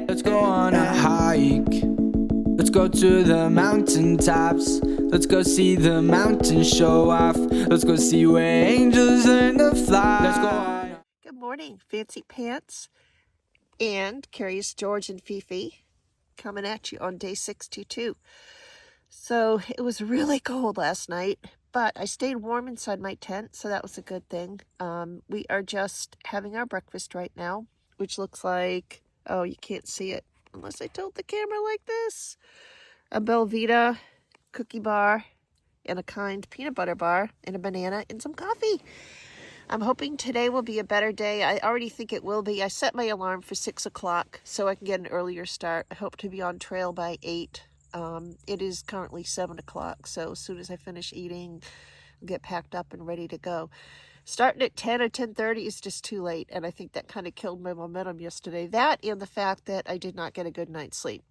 Let's go on a hike. Let's go to the mountaintops. Let's go see the mountains show off. Let's go see where angels learn to fly. Let's go on. Good morning, Fancy Pants and Curious George and FiFi coming at you on day 62. So it was really cold last night, but I stayed warm inside my tent, so that was a good thing. We are just having our breakfast right now, which looks like, oh, you can't see it unless I tilt the camera like this. A Belvita cookie bar and a kind peanut butter bar and a banana and some coffee. I'm hoping today will be a better day. I already think it will be. I set my alarm for 6 o'clock so I can get an earlier start. I hope to be on trail by 8. It is currently 7 o'clock, so as soon as I finish eating, I'll get packed up and ready to go. Starting at 10 or 10:30 is just too late, and I think that kind of killed my momentum yesterday. That and the fact that I did not get a good night's sleep.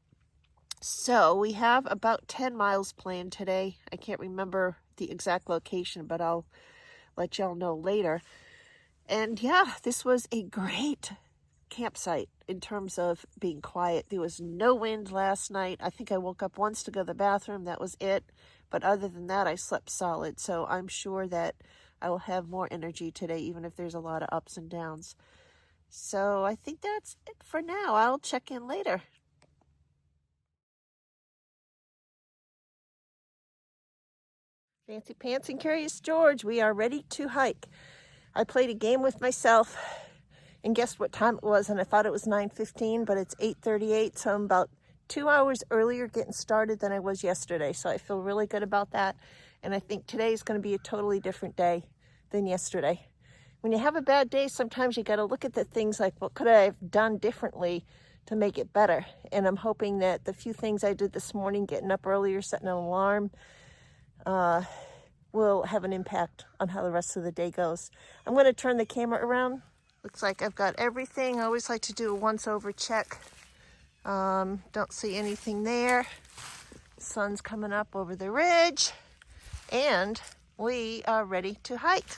So we have about 10 miles planned today. I can't remember the exact location, but I'll let y'all know later. And yeah, this was a great campsite in terms of being quiet. There was no wind last night. I think I woke up once to go to the bathroom. That was it. But other than that, I slept solid. So I'm sure that I will have more energy today, even if there's a lot of ups and downs. So I think that's it for now. I'll check in later. Fancy Pants and Curious George, we are ready to hike. I played a game with myself and guessed what time it was, and I thought it was 9:15, but it's 8:38, so I'm about 2 hours earlier getting started than I was yesterday, so I feel really good about that, and I think today is going to be a totally different day than yesterday. When you have a bad day, sometimes you got to look at the things like, what could I have done differently to make it better? And I'm hoping that the few things I did this morning, getting up earlier, setting an alarm, will have an impact on how the rest of the day goes. I'm going to turn the camera around. Looks like I've got everything. I always like to do a once-over check. Don't see anything there. Sun's coming up over the ridge, and we are ready to hike.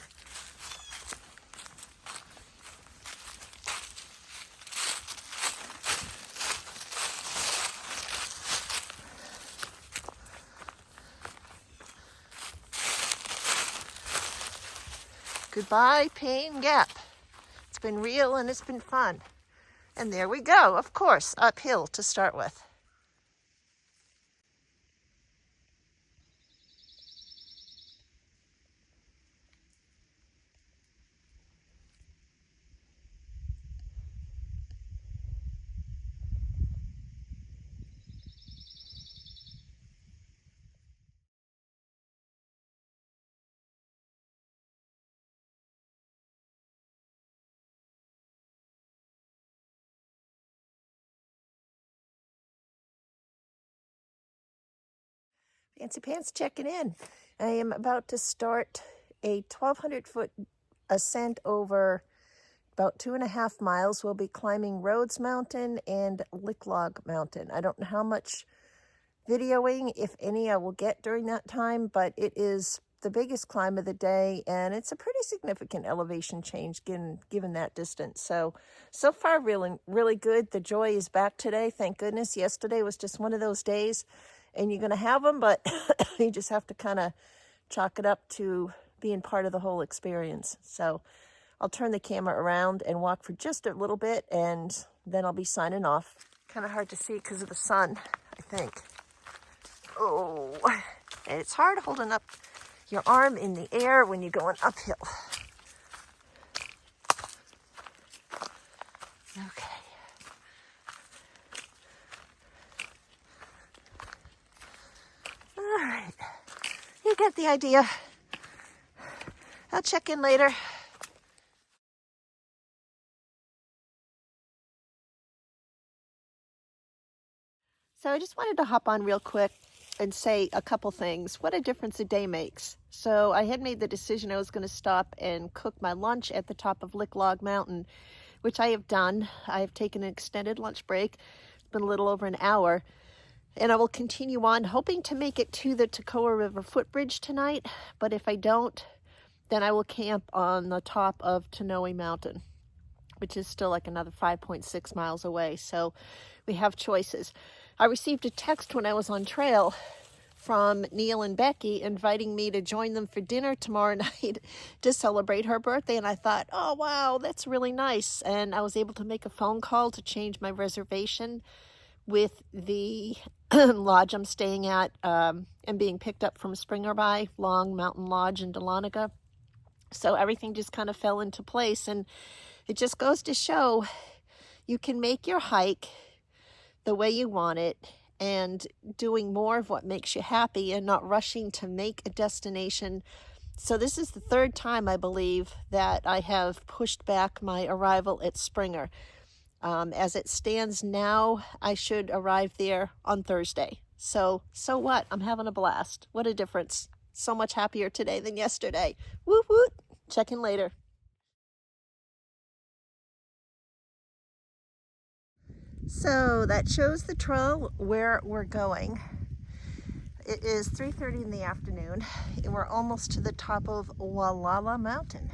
Goodbye, Payne Gap. It's been real and it's been fun. And there we go, of course, uphill to start with. Fancy Pants checking in. I am about to start a 1,200-foot ascent over about 2.5 miles. We'll be climbing Rhodes Mountain and Licklog Mountain. I don't know how much videoing, if any, I will get during that time, but it is the biggest climb of the day, and it's a pretty significant elevation change given that distance. So far, really good. The joy is back today, thank goodness. Yesterday was just one of those days, and you're going to have them, but you just have to kind of chalk it up to being part of the whole experience. So I'll turn the camera around and walk for just a little bit, and then I'll be signing off. Kind of hard to see because of the sun, I think. Oh, and it's hard holding up your arm in the air when you're going uphill. Okay. All right. You get the idea. I'll check in later. So I just wanted to hop on real quick and say a couple things. What a difference a day makes. So I had made the decision I was going to stop and cook my lunch at the top of Licklog Mountain, which I have done. I have taken an extended lunch break. It's been a little over an hour. And I will continue on, hoping to make it to the Toccoa River footbridge tonight. But if I don't, then I will camp on the top of Toonowee Mt, which is still like another 5.6 miles away. So we have choices. I received a text when I was on trail from Neal and Becky inviting me to join them for dinner tomorrow night to celebrate her birthday. And I thought, oh, wow, that's really nice. And I was able to make a phone call to change my reservation with the lodge I'm staying at and being picked up from Springer by Long Mountain Lodge in Dahlonega. So everything just kind of fell into place. And it just goes to show you can make your hike the way you want it, and doing more of what makes you happy and not rushing to make a destination. So this is the third time, I believe, that I have pushed back my arrival at Springer. As it stands now, I should arrive there on Thursday. So what? I'm having a blast. What a difference. So much happier today than yesterday. Woot woot. Check in later. So that shows the trail where we're going. It is 3:30 in the afternoon and we're almost to the top of Licklog Mountain.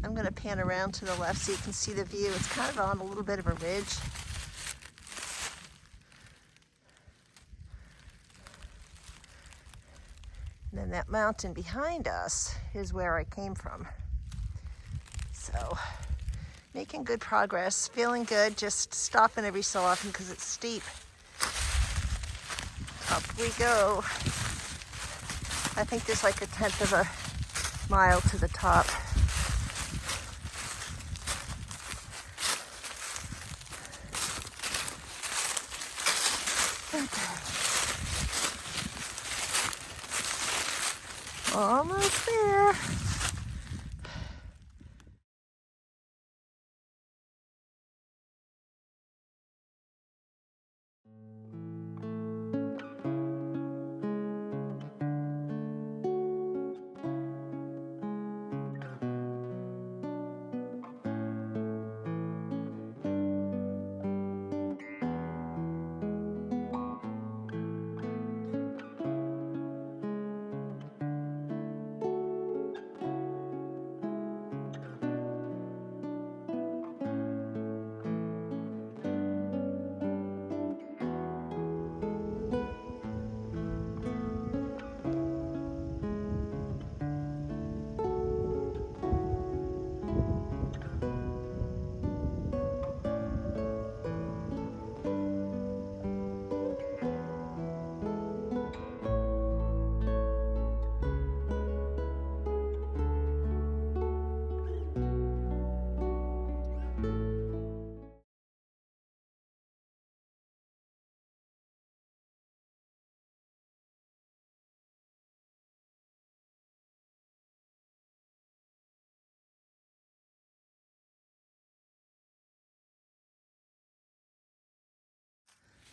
I'm going to pan around to the left so you can see the view. It's kind of on a little bit of a ridge. And then that mountain behind us is where I came from. So making good progress, feeling good, just stopping every so often because it's steep. Up we go. I think there's like 1/10 of a mile to the top. Okay. Almost there.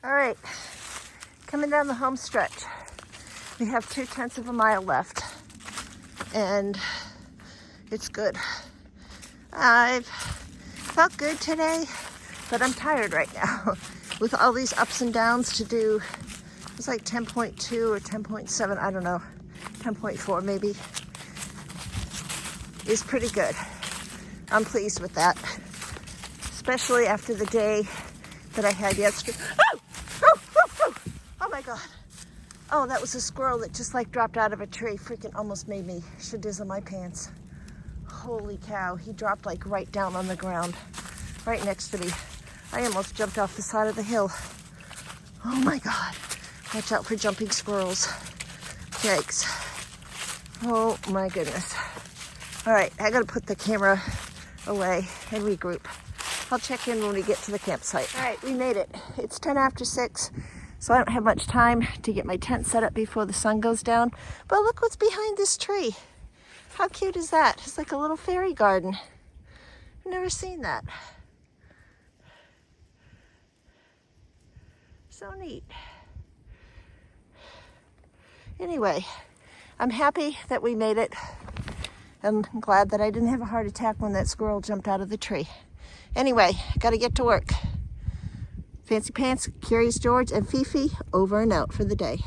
All right, coming down the home stretch. We have 2/10 of a mile left, and it's good. I've felt good today, but I'm tired right now. With all these ups and downs to do, it's like 10.2 or 10.7, I don't know, 10.4 maybe, is pretty good. I'm pleased with that, especially after the day that I had yesterday. Oh my God. Oh, that was a squirrel that just like dropped out of a tree. Freaking almost made me shadizzle my pants. Holy cow, he dropped like right down on the ground, right next to me. I almost jumped off the side of the hill. Oh my God. Watch out for jumping squirrels. Yikes. Oh my goodness. All right, I gotta put the camera away and regroup. I'll check in when we get to the campsite. All right, we made it. It's 10 after 6, so I don't have much time to get my tent set up before the sun goes down. But look what's behind this tree. How cute is that? It's like a little fairy garden. I've never seen that. So neat. Anyway, I'm happy that we made it. I'm glad that I didn't have a heart attack when that squirrel jumped out of the tree. Anyway, gotta get to work. Fancy Pants, Curious George, and FiFi over and out for the day.